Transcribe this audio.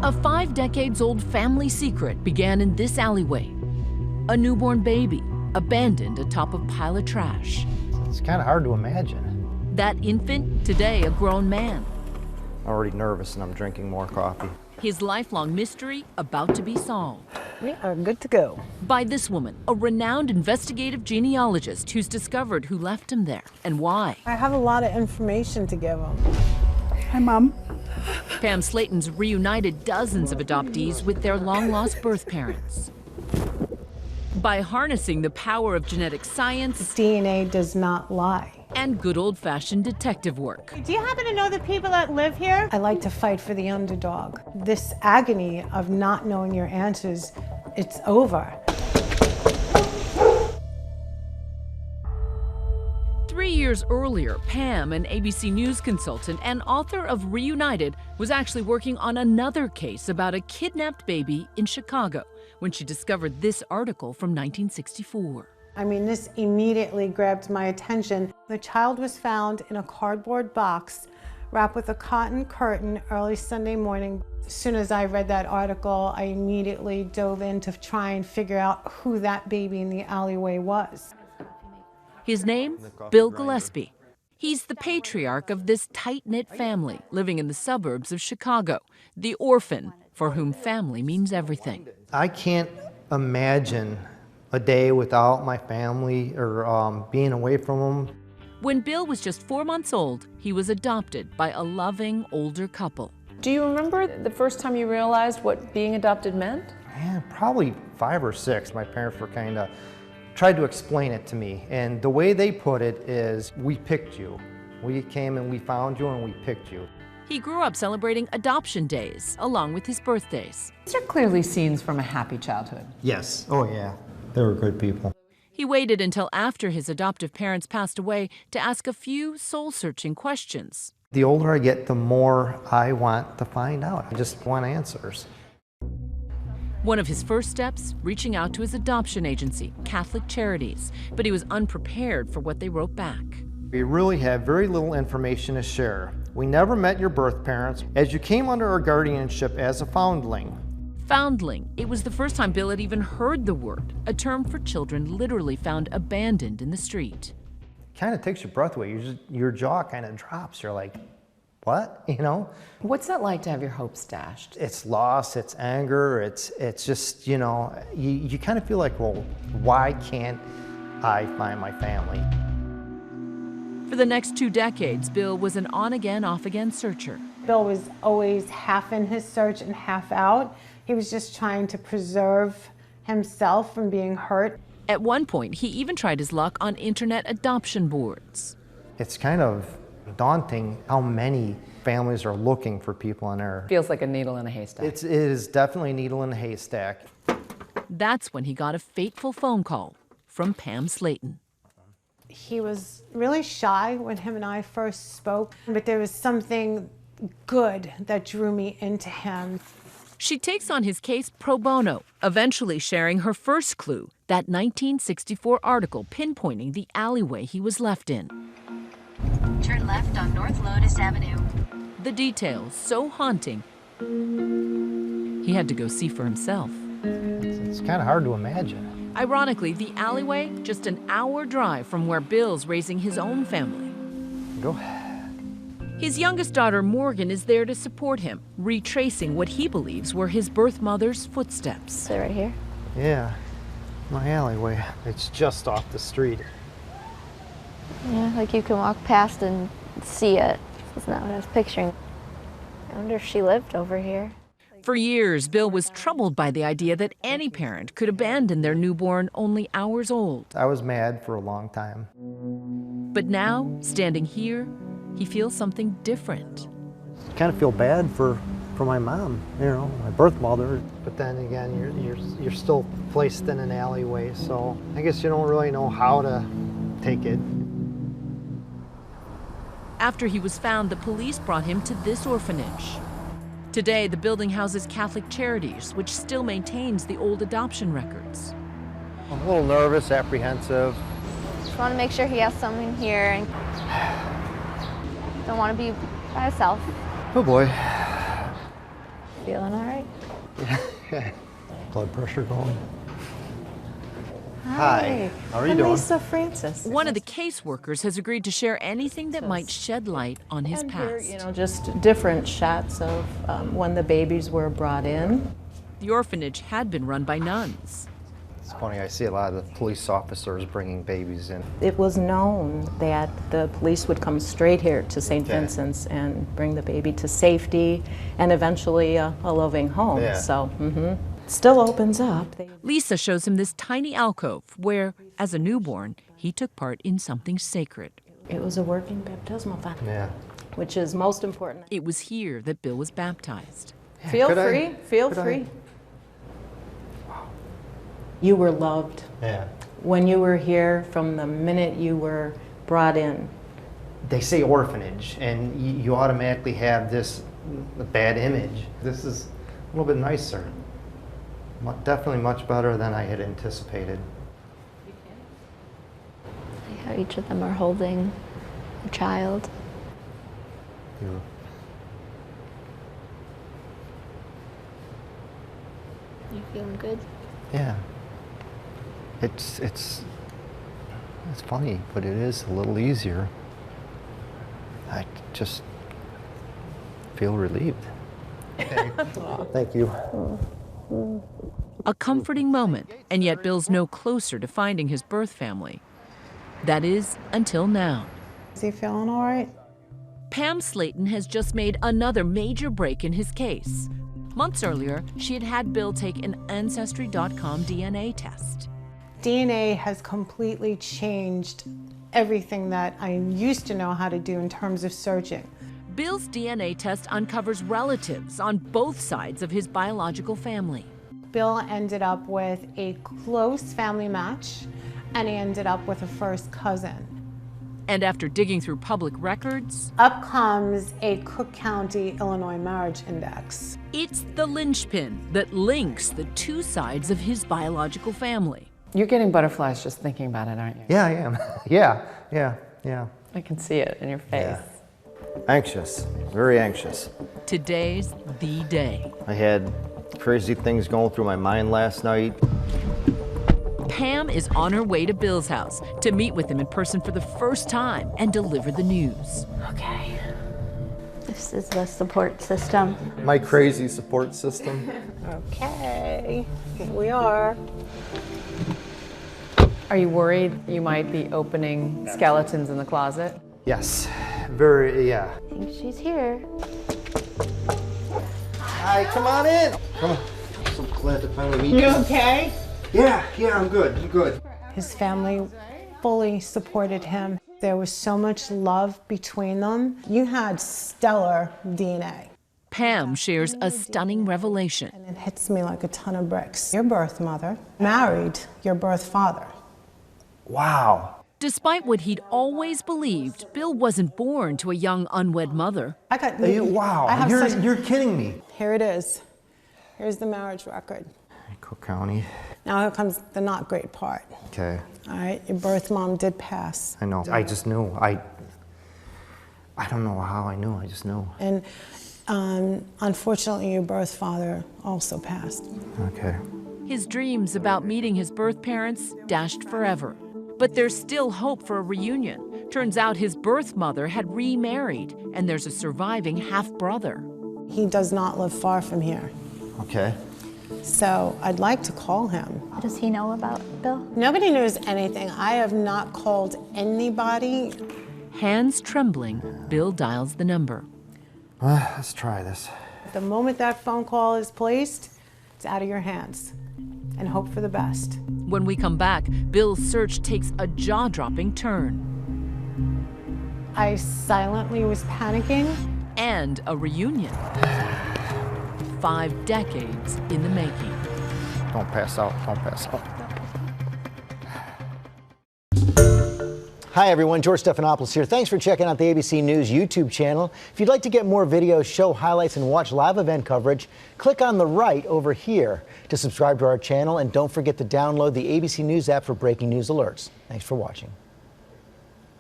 A 5 decades-old family secret began in this alleyway. A newborn baby abandoned atop a pile of trash. It's kind of hard to imagine. That infant, today a grown man. I'm already nervous and I'm drinking more coffee. His lifelong mystery about to be solved. We are good to go. By this woman, a renowned investigative genealogist who's discovered who left him there and why. I have a lot of information to give them. Hi, Mom. Pam Slayton's reunited dozens of adoptees with their long-lost birth parents. By harnessing the power of genetic science, DNA does not lie. and good old-fashioned detective work. Do you happen to know the people that live here? I like to fight for the underdog. This agony of not knowing your answers, it's over. 3 years earlier, Pam, an ABC News consultant and author of Reunited, was actually working on another case about a kidnapped baby in Chicago when she discovered this article from 1964. I mean, this immediately grabbed my attention. The child was found in a cardboard box wrapped with a cotton curtain early Sunday morning. As soon as I read that article, I immediately dove in to try and figure out who that baby in the alleyway was. His name? Bill Gillespie. He's the patriarch of this tight-knit family living in the suburbs of Chicago, the orphan for whom family means everything. I can't imagine a day without my family or being away from them. When Bill was just 4 months old, he was adopted by a loving older couple. Do you remember the first time you realized what being adopted meant? Yeah, probably 5 or 6. My parents were kind of tried to explain it to me, and the way they put it is, we picked you. We came and we found you and we picked you. He grew up celebrating adoption days along with his birthdays. These are clearly scenes from a happy childhood. Yes. Oh yeah. They were good people. He waited until after his adoptive parents passed away to ask a few soul-searching questions. The older I get, the more I want to find out. I just want answers. One of his first steps, reaching out to his adoption agency, Catholic Charities, but he was unprepared for what they wrote back. We really have very little information to share. We never met your birth parents, as you came under our guardianship as a foundling. Foundling. It was the first time Bill had even heard the word, a term for children literally found abandoned in the street. Kind of takes your breath away. Your jaw kind of drops. You're like, what? You know? What's that like to have your hopes dashed? It's loss, it's anger, it's just, you know, you kind of feel like, well, why can't I find my family? For the next 2 decades, Bill was an on-again, off-again searcher. Bill was always half in his search and half out. He was just trying to preserve himself from being hurt. At one point, he even tried his luck on internet adoption boards. It's kind of daunting how many families are looking for people in there. Feels like a needle in a haystack. It is definitely a needle in a haystack. That's when he got a fateful phone call from Pam Slayton. He was really shy when him and I first spoke, but there was something good that drew me into him. She takes on his case pro bono, eventually sharing her first clue, that 1964 article pinpointing the alleyway he was left in. Turn left on North Lotus Avenue. The details so haunting, he had to go see for himself. It's kind of hard to imagine. Ironically, the alleyway, just an hour drive from where Bill's raising his own family. Go. His youngest daughter, Morgan, is there to support him, retracing what he believes were his birth mother's footsteps. So right here? Yeah, my alleyway. It's just off the street. Yeah, like you can walk past and see it. That's not what I was picturing. I wonder if she lived over here. For years, Bill was troubled by the idea that any parent could abandon their newborn only hours old. I was mad for a long time. But now, standing here, he feels something different. I kind of feel bad for my mom, you know, my birth mother. But then again, you're still placed in an alleyway, so I guess you don't really know how to take it. After he was found, the police brought him to this orphanage. Today, the building houses Catholic Charities, which still maintains the old adoption records. I'm a little nervous, apprehensive. Just want to make sure he has someone here and don't want to be by himself. Oh boy. Feeling all right? Blood pressure going. Hi. How are you doing? Lisa Francis. One of the caseworkers has agreed to share anything that might shed light on his And past. here, just different shots of when the babies were brought in. The orphanage had been run by nuns. It's funny, I see a lot of the police officers bringing babies in. It was known that the police would come straight here to St. Vincent's and bring the baby to safety and eventually a loving home. Yeah. So, still opens up. Lisa shows him this tiny alcove where, as a newborn, he took part in something sacred. It was a working baptismal font, Yeah. which is most important. It was here that Bill was baptized. Feel Could I- free, feel could I- free. You were loved Yeah. when you were here from the minute you were brought in. They say orphanage, and you automatically have this bad image. This is a little bit nicer. Definitely much better than I had anticipated. Like how each of them are holding a child. Yeah. You feeling good? Yeah. It's funny, but it is a little easier. I just feel relieved. Thank you. A comforting moment, and yet Bill's no closer to finding his birth family. That is, until now. Is he feeling all right? Pam Slayton has just made another major break in his case. Months earlier, she had had Bill take an Ancestry.com DNA test. DNA has completely changed everything that I used to know how to do in terms of searching. Bill's DNA test uncovers relatives on both sides of his biological family. Bill ended up with a close family match, and he ended up with a first cousin. And after digging through public records, Up comes a Cook County, Illinois marriage index. it's the linchpin that links the two sides of his biological family. You're getting butterflies just thinking about it, aren't you? Yeah, I am. Yeah. I can see it in your face. Anxious, very anxious. Today's the day. I had crazy things going through my mind last night. Pam is on her way to Bill's house to meet with him in person for the first time and deliver the news. Okay. This is the support system. My crazy support system. Okay, here we are. Are you worried you might be opening skeletons in the closet? Yes, yeah. I think she's here. Hi, come on in. Come on. I'm so glad to finally meet you. You okay? Yeah, I'm good. His family fully supported him. There was so much love between them. You had stellar DNA. Pam shares a stunning revelation. And it hits me like a ton of bricks. Your birth mother married your birth father. Wow. Despite what he'd always believed, Bill wasn't born to a young unwed mother. I got Wow, I have you're kidding me. Here it is. Here's the marriage record. Cook County. Now here comes the not great part. Okay, All right, your birth mom did pass. I know. I just knew. I don't know how I knew. I just knew. And unfortunately, your birth father also passed. Okay. His dreams about meeting his birth parents dashed forever. But there's still hope for a reunion. Turns out his birth mother had remarried, and there's a surviving half-brother. He does not live far from here. Okay. So I'd like to call him. What does he know about Bill? Nobody knows anything. I have not called anybody. Hands trembling, Bill dials the number. Let's try this. The moment that phone call is placed, it's out of your hands. And hope for the best. When we come back, Bill's search takes a jaw-dropping turn. I silently was panicking. And a reunion. 5 decades in the making. Don't pass out. Don't pass out. Hi everyone, George Stephanopoulos here. Thanks for checking out the ABC News YouTube channel. If you'd like to get more videos, show highlights, and watch live event coverage, click on the right over here to subscribe to our channel, and don't forget to download the ABC News app for breaking news alerts. Thanks for watching.